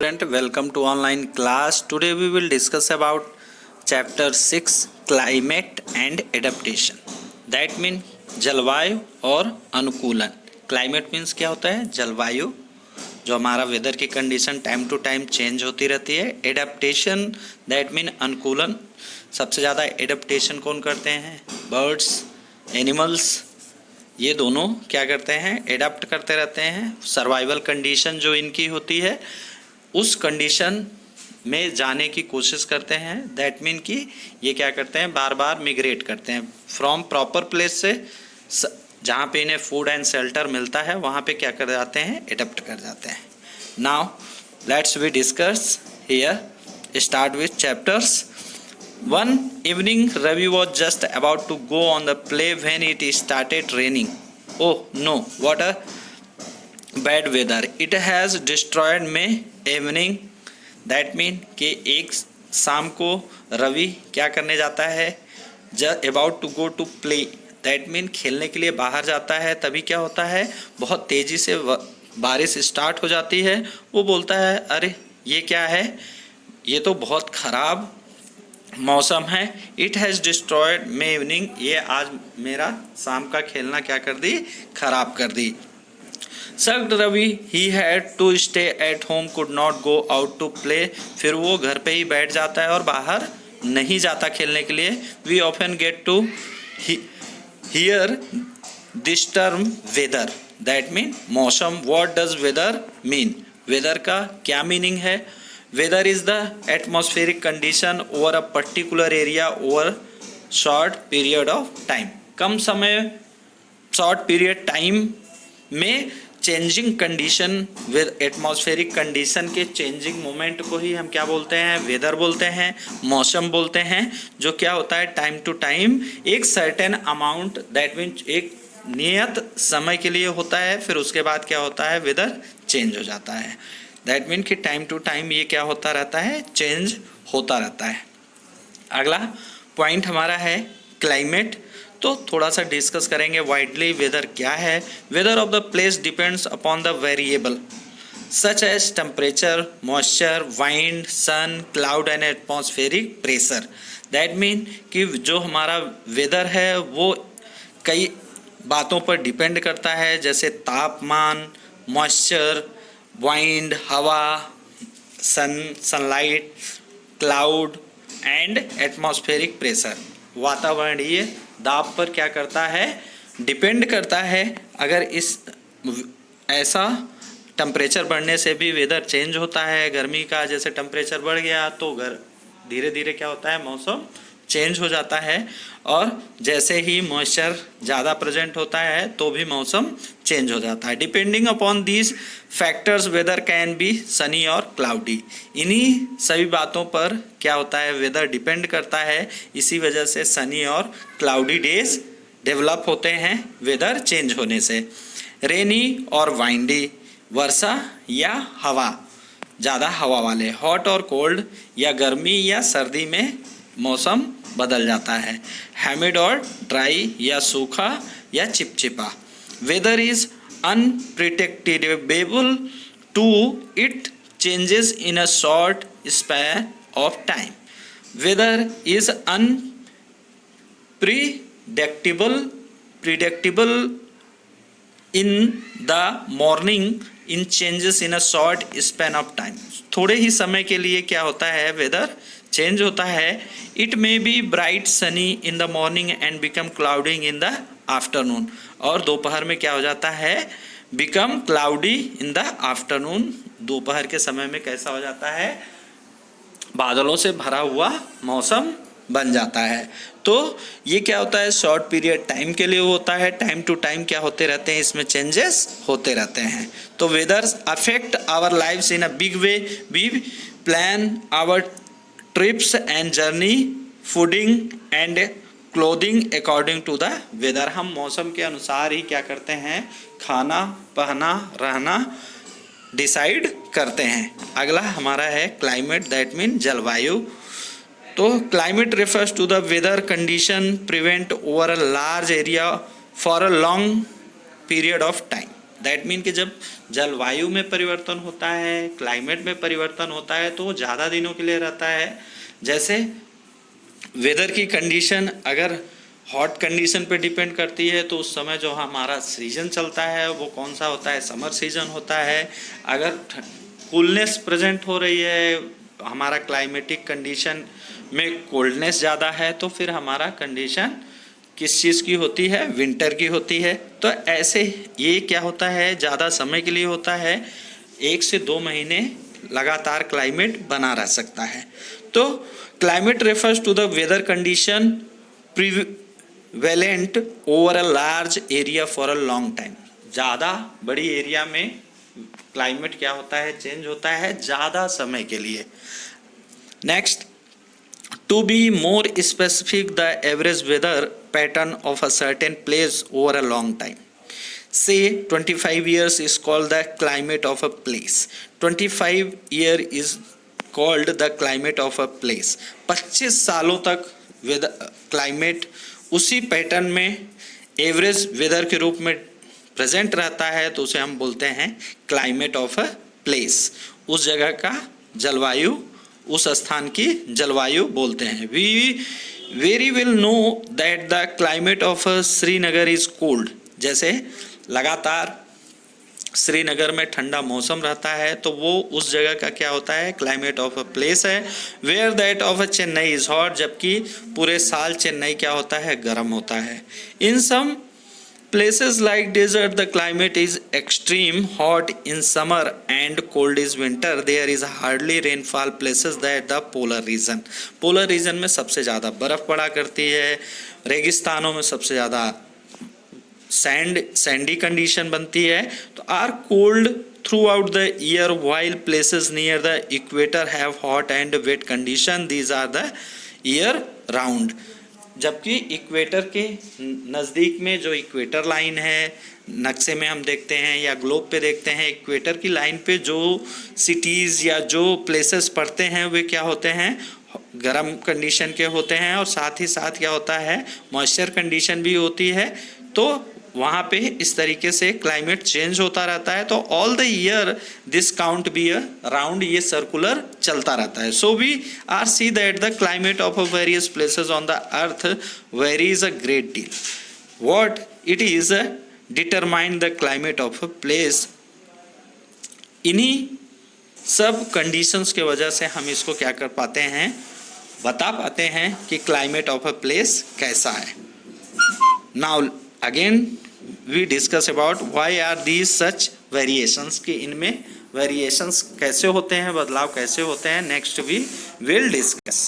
student, welcome to online class. Today we will discuss about chapter 6 climate and adaptation. That means जलवायु और अनुकूलन. Climate means क्या होता है? जलवायु, जो हमारा वेदर की condition time to time change होती रहती है. एडेप्टेशन दैट मीन अनुकूलन. सबसे ज़्यादा एडेप्टेशन कौन करते हैं? बर्ड्स, एनिमल्स, ये दोनों क्या करते हैं? एडाप्ट करते रहते हैं. सर्वाइवल कंडीशन जो इनकी होती है उस कंडीशन में जाने की कोशिश करते हैं. दैट मीन कि ये क्या करते हैं? बार बार मिग्रेट करते हैं फ्रॉम प्रॉपर प्लेस से, जहाँ पे इन्हें फूड एंड शेल्टर मिलता है वहाँ पे क्या कर जाते हैं? एडप्ट कर जाते हैं. Now let's we discuss here. Start with chapters. One evening, Ravi was just about to go on the play when it started raining. Oh no, what a bad weather. It has destroyed my evening. That mean कि एक शाम को रवि क्या करने जाता है? Just about to go to play. That mean खेलने के लिए बाहर जाता है. तभी क्या होता है? बहुत तेज़ी से बारिश स्टार्ट हो जाती है. वो बोलता है अरे ये क्या है? ये तो बहुत ख़राब मौसम है. It has destroyed may evening. ये आज मेरा शाम का खेलना क्या कर दी? खराब कर दी. Sucked Ravi he had to stay at home, could not go out to play. फिर वो घर पे ही बैठ जाता है और बाहर नहीं जाता खेलने के लिए. We often get to hear this term weather. That mean मौसम. What does weather mean? Weather का क्या मीनिंग है? Weather is the atmospheric condition over a particular area over short period of time. कम समय, short period time में changing condition with atmospheric condition के changing moment को ही हम क्या बोलते हैं? weather बोलते हैं, मौसम बोलते हैं. जो क्या होता है? time to time एक certain amount, that means एक नियत समय के लिए होता है. फिर उसके बाद क्या होता है? weather change हो जाता है. दैट मीन कि टाइम टू टाइम ये क्या होता रहता है? चेंज होता रहता है. अगला पॉइंट हमारा है क्लाइमेट. तो थोड़ा सा डिस्कस करेंगे वाइडली. वेदर क्या है? Weather of the place depends upon the variable such as temperature, moisture, wind, sun, cloud and atmospheric pressure. That mean कि जो हमारा वेदर है वो कई बातों पर डिपेंड करता है, जैसे तापमान, मॉइस्चर, वाइंड, हवा, sunlight, cloud and atmospheric pressure. वातावरणीय दाब पर क्या करता है? डिपेंड करता है. अगर इस ऐसा टेम्परेचर बढ़ने से भी वेदर चेंज होता है. गर्मी का जैसे टेम्परेचर बढ़ गया तो धीरे धीरे क्या होता है? मौसम चेंज हो जाता है. और जैसे ही मॉइस्चर ज़्यादा प्रेजेंट होता है तो भी मौसम चेंज हो जाता है. Depending upon these factors weather can be sunny और क्लाउडी. इन्हीं सभी बातों पर क्या होता है? वेदर डिपेंड करता है. इसी वजह से सनी और क्लाउडी डेज डेवलप होते हैं वेदर चेंज होने से. रेनी और वाइंडी, वर्षा या हवा, ज़्यादा हवा वाले. हॉट और कोल्ड, या गर्मी या सर्दी में मौसम बदल जाता है. हैमिड और ड्राई, या सूखा या चिपचिपा. Weather is unpredictable to it changes in a short span of time. Weather is predictable in the morning in changes in a short span of time. थोड़े ही समय के लिए क्या होता है? वेदर चेंज होता है. It may be bright sunny in the morning and become clouding in the afternoon. और दोपहर में क्या हो जाता है? Become cloudy in the afternoon. दोपहर के समय में कैसा हो जाता है? बादलों से भरा हुआ मौसम बन जाता है. तो ये क्या होता है? शॉर्ट पीरियड टाइम के लिए होता है. टाइम टू टाइम क्या होते रहते हैं? इसमें चेंजेस होते रहते हैं. तो weather affect our lives in a big way. We plan our trips and journey, fooding and clothing according to the weather. हम मौसम के अनुसार ही क्या करते हैं? खाना, पहना, रहना डिसाइड करते हैं. अगला हमारा है क्लाइमेट. दैट मीन जलवायु. तो climate refers to the weather condition prevent over a large area for a long period of time. That mean कि जब जलवायु में परिवर्तन होता है, क्लाइमेट में परिवर्तन होता है, तो वो ज़्यादा दिनों के लिए रहता है। जैसे वेदर की कंडीशन अगर हॉट कंडीशन पे डिपेंड करती है, तो उस समय जो हमारा सीजन चलता है वो कौन सा होता है, समर सीजन होता है। अगर कूलनेस प्रेजेंट हो रही है, हमारा क्लाइमेटिक कंडीशन में कोल्डनेस ज़्यादा है, तो फिर हमारा कंडीशन किस चीज़ की होती है, विंटर की होती है। तो ऐसे ये क्या होता है, ज़्यादा समय के लिए होता है, 1 से 2 महीने लगातार क्लाइमेट बना रह सकता है। तो climate refers to the weather condition prevalent over a large area for a long time. ज़्यादा बड़ी एरिया में क्लाइमेट क्या होता है, चेंज होता है ज़्यादा समय के लिए। Next, to be more specific, the average weather pattern of a certain place over a long time, say 25 years, is called the climate of a place. 25 year is called the climate of a place. 25 सालों तक climate उसी pattern में average weather के रूप में present रहता है, तो उसे हम बोलते हैं क्लाइमेट ऑफ अ प्लेस। उस जगह का जलवायु, उस स्थान की जलवायु बोलते हैं। We very will know that the climate of Srinagar is cold. जैसे लगातार श्रीनगर में ठंडा मौसम रहता है, तो वो उस जगह का क्या होता है, क्लाइमेट ऑफ अ प्लेस है। Where that of a Chennai is hot, जबकि पूरे साल चेन्नई क्या होता है, गर्म होता है। इन सम places like desert, the climate is extreme hot in summer and cold is winter. There is hardly rainfall places that the polar region. polar region में सबसे ज़्यादा बर्फ़ पड़ा करती है, रेगिस्तानों में सबसे ज़्यादा सैंडी कंडीशन बनती है। तो are cold throughout the year while places near the equator have hot and wet condition. These are the year round. जबकि इक्वेटर के नज़दीक में जो इक्वेटर लाइन है, नक्शे में हम देखते हैं या ग्लोब पे देखते हैं, इक्वेटर की लाइन पे जो सिटीज़ या जो प्लेसेस पड़ते हैं वे क्या होते हैं, गर्म कंडीशन के होते हैं, और साथ ही साथ क्या होता है, मॉइस्चर कंडीशन भी होती है। तो वहाँ पे इस तरीके से क्लाइमेट चेंज होता रहता है। तो all the year this count be a round, ये सर्कुलर चलता रहता है। So we are see that the climate of various places on the earth varies a great deal. What it is determine the climate of a place. इन्हीं सब conditions के वजह से हम इसको क्या कर पाते हैं, बता पाते हैं कि क्लाइमेट ऑफ अ प्लेस कैसा है। Now again we discuss about why are these such variations, कि इनमें वेरिएशंस कैसे होते हैं, बदलाव कैसे होते हैं, नेक्स्ट वी विल डिस्कस।